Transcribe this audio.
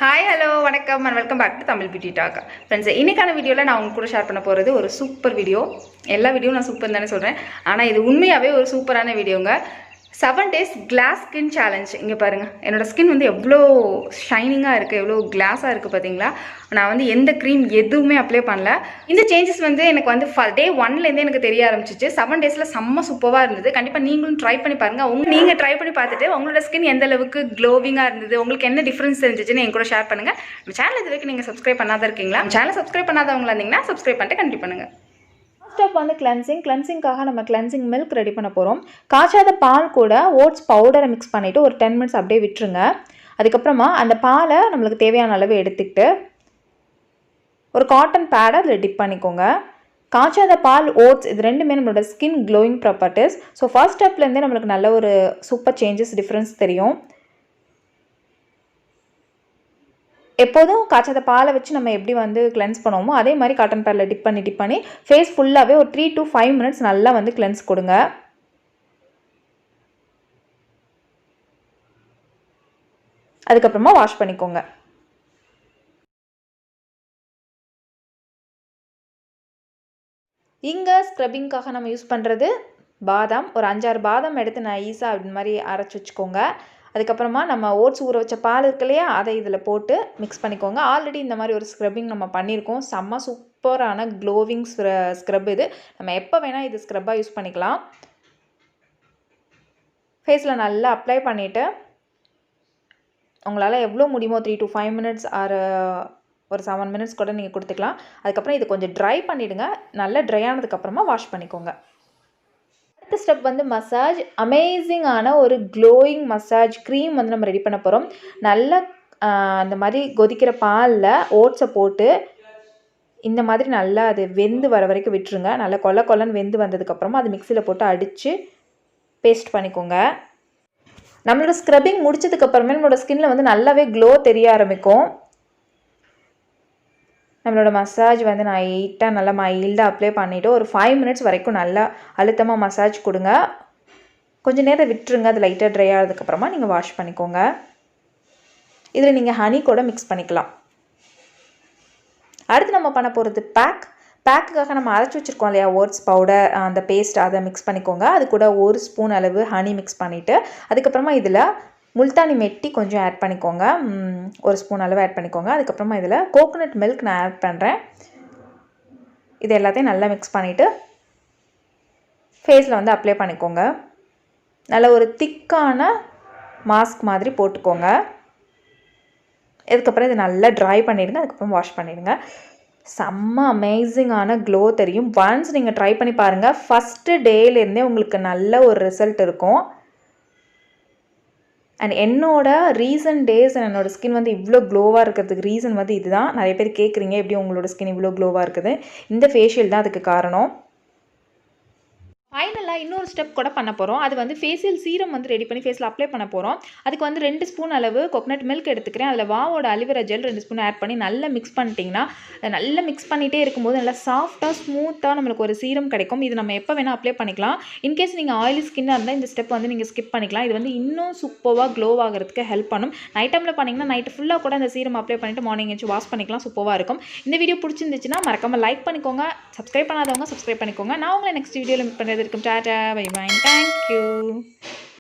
Hi hello வணக்கம் and welcome back to Tamil beauty talk friends. இன்றைக்கான வீடியோவில் நான் உங்க கூட ஷேர் பண்ண போகிறது ஒரு சூப்பர் வீடியோ. எல்லா வீடியோவும் நான் சூப்பர் தானே சொல்கிறேன், ஆனால் இது உண்மையாகவே ஒரு சூப்பரான வீடியோங்க. 7 days கிளாஸ் ஸ்கின் சேலஞ்ச். இங்கே பாருங்கள், என்னோடய ஸ்கின் வந்து எவ்வளோ ஷைனிங்காக இருக்குது, எவ்வளோ கிளாஸாக இருக்குது பார்த்தீங்களா. நான் வந்து எந்த க்ரீம் எதுவுமே அப்ளை பண்ணல. இந்த சேஞ்சஸ் வந்து எனக்கு வந்து டே 1லேருந்தே எனக்கு தெரிய ஆரம்பிச்சிச்சு. 7 daysல செம்ம சூப்பராக இருந்தது. கண்டிப்பாக நீங்களும் ட்ரை பண்ணி பாருங்கள். நீங்கள் ட்ரை பண்ணி பார்த்துட்டு உங்களோட ஸ்கின் எந்த அளவுக்கு க்ளோவிங்காக இருந்தது, உங்களுக்கு என்ன டிஃப்ரென்ஸ் தெரிஞ்சிச்சுன்னு என் கூட ஷேர் பண்ணுங்கள். நம்ம சேனல் இது வரைக்கும் நீங்கள் சப்ஸ்கிரைப் பண்ணாத இருக்கீங்களா? சேனல் சப்ஸ்கிரைப் பண்ணாதவங்களா இருந்தீங்கன்னா சப்ஸ்கிரைப் பண்ணிட்டு கண்டிப்பாக பண்ணுங்கள். ஸ்டெப் வந்து கிளென்சிங்காக நம்ம கிளென்சிங் மில்க் ரெடி பண்ண போகிறோம். காய்ச்சாத பால் கூட ஓட்ஸ் பவுடரை மிக்ஸ் பண்ணிவிட்டு ஒரு 10 minutes அப்படியே விட்டுருங்க. அதுக்கப்புறமா அந்த பாலை நம்மளுக்கு தேவையான அளவு எடுத்துக்கிட்டு ஒரு காட்டன் பேடை அதில் டிப் பண்ணிக்கோங்க. காய்ச்சாத பால், ஓட்ஸ் இது ரெண்டுமே நம்மளோட skin glowing properties. So first ஸ்டெப்லேருந்தே நம்மளுக்கு நல்ல ஒரு சூப்பர் சேஞ்சஸ் டிஃப்ரென்ஸ் தெரியும். எப்போதும் காய்ச்சாத பாலை வச்சு நம்ம எப்படி வந்து கிளென்ஸ் பண்ணுவோமோ அதே மாதிரி காட்டன் பேடில் டிப் பண்ணி ஃபேஸ் ஃபுல்லாகவே ஒரு 3 to 5 minutes நல்லா வந்து கிளென்ஸ் கொடுங்க. அதுக்கப்புறமா வாஷ் பண்ணிக்கோங்க. இங்கே ஸ்க்ரப்பிங்காக நம்ம யூஸ் பண்ணுறது பாதாம். ஒரு 5-6 பாதாம் எடுத்து நைஸாக அப்படி மாதிரி அரைச்சி வச்சுக்கோங்க. அதுக்கப்புறமா நம்ம ஓட்ஸ் ஊற வச்ச பால் இருக்கு இல்லையா, அதை இதில் போட்டு மிக்ஸ் பண்ணிக்கோங்க. ஆல்ரெடி இந்த மாதிரி ஒரு ஸ்க்ரப்பிங் நம்ம பண்ணியிருக்கோம். செம்ம சூப்பரான க்ளோவிங் ஸ்க்ரப் இது. நம்ம எப்போ வேணால் இது ஸ்க்ரப்பாக யூஸ் பண்ணிக்கலாம். ஃபேஸில் நல்லா அப்ளை பண்ணிவிட்டு உங்களால் எவ்வளோ முடியுமோ 3 to 5 minutes ஆர் ஒரு 7 minutes கூட நீங்கள் கொடுத்துக்கலாம். அதுக்கப்புறம் இது கொஞ்சம் ட்ரை பண்ணிவிடுங்க. நல்லா ட்ரை ஆனதுக்கப்புறமா வாஷ் பண்ணிக்கோங்க. அடுத்த ஸ்டெப் வந்து மசாஜ். அமேசிங்கான ஒரு க்ளோயிங் மசாஜ் க்ரீம் வந்து நம்ம ரெடி பண்ண போகிறோம். நல்லா அந்த மாதிரி கொதிக்கிற பாலில் ஓட்ஸை போட்டு இந்த மாதிரி நல்லா அது வெந்து வர வரைக்கும் விட்டுருங்க. நல்லா கொல்லன்னு வெந்து வந்ததுக்கப்புறமா அது மிக்சியில் போட்டு அடித்து பேஸ்ட் பண்ணிக்கோங்க. நம்மளோட ஸ்க்ரப்பிங் முடிச்சதுக்கப்புறமே நம்மளோட ஸ்கின்னில் வந்து நல்லாவே க்ளோ தெரிய ஆரம்பிக்கும். நம்மளோட மசாஜ் வந்து நைட்டாக நல்லா மைல்டாக அப்ளை பண்ணிவிட்டு ஒரு 5 minutes வரைக்கும் நல்லா அழுத்தமாக மசாஜ் கொடுங்க. கொஞ்சம் நேரம் விட்டுருங்க. அது லைட்டாக ட்ரை ஆனதுக்கப்புறமா நீங்கள் வாஷ் பண்ணிக்கோங்க. இதில் நீங்கள் ஹனி கூட மிக்ஸ் பண்ணிக்கலாம். அடுத்து நம்ம பண்ண போகிறது பேக்குக்காக நம்ம அரைச்சி வச்சுருக்கோம் இல்லையா ஓட்ஸ் பவுடர், அந்த பேஸ்ட், அதை மிக்ஸ் பண்ணிக்கோங்க. அது கூட 1 spoon அளவு ஹனி மிக்ஸ் பண்ணிவிட்டு அதுக்கப்புறமா இதில் முல்தானி மெட்டி கொஞ்சம் ஆட் பண்ணிக்கோங்க. 1 spoon அளவு ஆட் பண்ணிக்கோங்க. அதுக்கப்புறமா இதில் கோகோனட் மில்க் நான் ஆட் பண்ணுறேன். இது எல்லாத்தையும் நல்லா மிக்ஸ் பண்ணிவிட்டு ஃபேஸில் வந்து அப்ளை பண்ணிக்கோங்க. நல்ல ஒரு திக்கான மாஸ்க் மாதிரி போட்டுக்கோங்க. இதுக்கப்புறம் இது நல்லா ட்ரை பண்ணிடுங்க. அதுக்கப்புறம் வாஷ் பண்ணிடுங்க. செம்ம அமேசிங்கான க்ளோ தெரியும். ஒன்ஸ் நீங்கள் ட்ரை பண்ணி பாருங்கள். ஃபஸ்ட்டு டேலேருந்தே உங்களுக்கு நல்ல ஒரு ரிசல்ட் இருக்கும். அண்ட் என்னோட ரீசன்ட் டேஸ் என்னோடய ஸ்கின் வந்து இவ்வளோ க்ளோவாக இருக்கிறதுக்கு ரீசன் வந்து இதுதான். நிறைய பேர் கேட்குறீங்க எப்படி உங்களோட ஸ்கின் இவ்வளோ க்ளோவாக இருக்குது. இந்த ஃபேஷியல் தான் அதுக்கு காரணம். ஃபைனலாக இன்னொரு ஸ்டெப் கூட பண்ண போகிறோம். அது வந்து ஃபேஷியல் சீரம் வந்து ரெடி பண்ணி ஃபேஸில் அப்ளை பண்ண போகிறோம். அதுக்கு வந்து 2 spoon அளவு கோகோனட் மில்க் எடுத்துக்கிறேன். அதில் வாவோட அலிவேரா ஜெல் 2 spoon ஆட் பண்ணி நல்லா மிக்ஸ் பண்ணிட்டீங்கன்னா நல்லா மிக்ஸ் பண்ணிகிட்டே இருக்கும்போது நல்லா சாஃப்டாக ஸ்மூத்தாக நம்மளுக்கு ஒரு சீரம் கிடைக்கும். இது நம்ம எப்போ வேணால் அப்ளை பண்ணிக்கலாம். இன்கேஸ் நீங்கள் ஆயிலி ஸ்கின்னாக இருந்தால் இந்த ஸ்டெப் வந்து நீங்கள் ஸ்கிப் பண்ணிக்கலாம். இது வந்து இன்னும் சூப்பராக க்ளோ ஆகிறதுக்கு ஹெல்ப் பண்ணும். நைட் டைமில் பண்ணிங்கன்னா நைட்டு ஃபுல்லாக கூட அந்த சீரம் அப்ளை பண்ணிவிட்டு மார்னிங் வச்சு வாஷ் பண்ணிக்கலாம். சூப்பராக இருக்கும். இந்த வீடியோ பிடிச்சிருந்துச்சுன்னா மறக்காமல் லைக் பண்ணிக்கோங்க. சப்ஸ்கிரைப் பண்ணாதவங்க சப்ஸ்கிரைப் பண்ணிக்கோங்க. நான் உங்களை நெக்ஸ்ட் வீடியோவில் மீட் பண்ணுறது இருக்கும். Tata, bye bye, thank you.